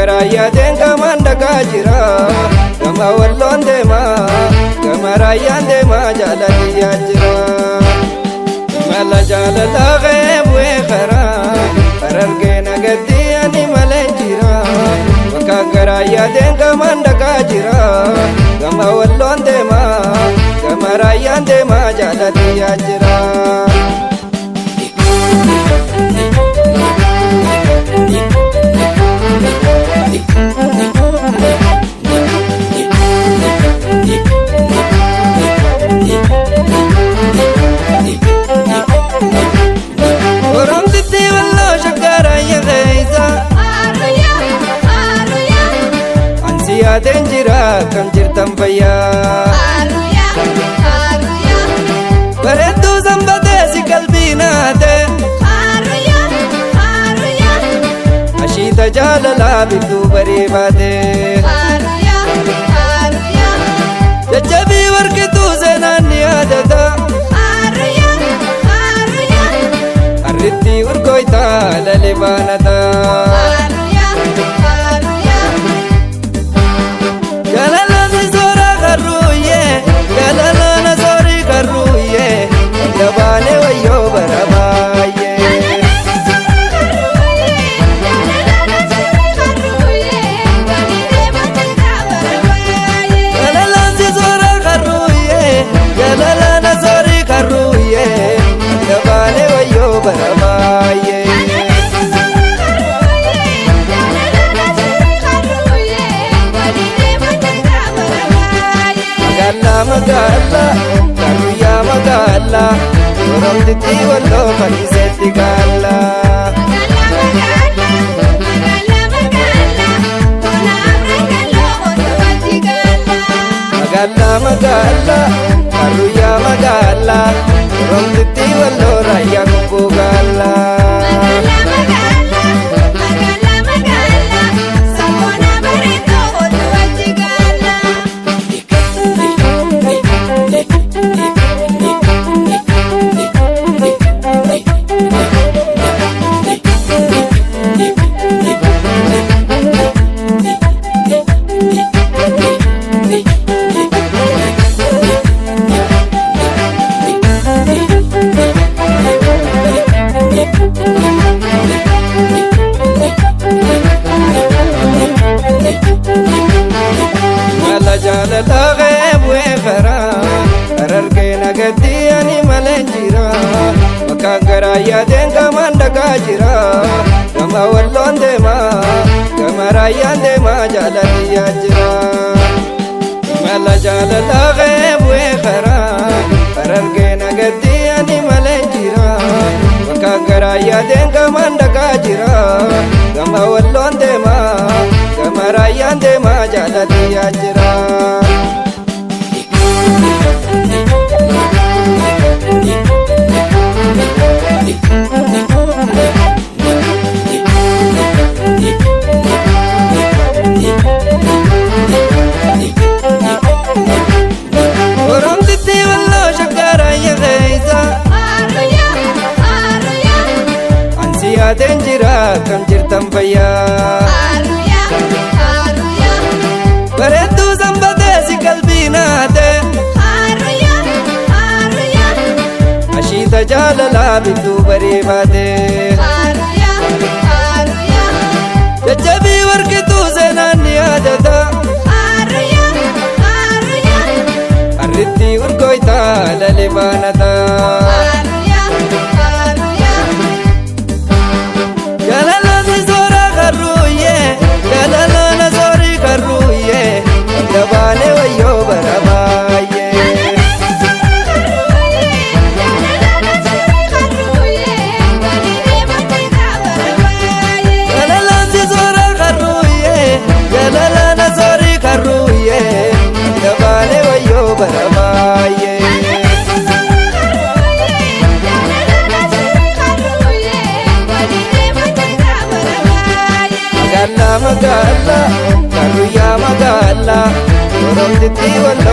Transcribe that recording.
Makangaraya denga mandaka jira Gama wallon dema Gama rayan dema jalaliya jira Mala jalala gheebwe khara Ararge nagati ani malenjira Makangaraya denga mandaka jira Gama wallon dema Gama rayan dema jalaliya jira Denjira kam jirtan fayya bareedu zambate si qalbiinaate ashita jaalala bidduu baree baate jajjabii warqituu seenaan ni yaadata arritti urgoyta lalee baanata Dabane wayo barabaye Galalanzi zora karuye Galalana zori karuye Dabane wayo barabaye Magala magala karuya magala Oromditi wallo kanisetti galla Magalla magalla karuya magalla Oromditi wallo raya kumbu galla Jalala gheebwe khara Ararge nagati ani malenjira Makangaraya denga mandaka jira Gama wallon dema Gama rayan dema jalaliya jira Mala jalala gheebwe khara Ararge nagati ani malenjira Makangaraya denga mandaka jira Gama wallon dema Gama rayan dema jalaliya jira Oromditi wallo shakaraya gheeza Ansiya denjira kam jirtan fayya bareedu zambate si qalbiinaate ashita jaalala bidduu baree baate jajjabii warqituu seenaan ni yaadata arritti urgoyta lalee baanata Galalani zora karuye Galalana zori karuye Dabane wayo barabaye Galalanzi zora karuye Galalana zori karuye Dabane wayo barabaye Magalla magalla karuya magalla Oromditi wallo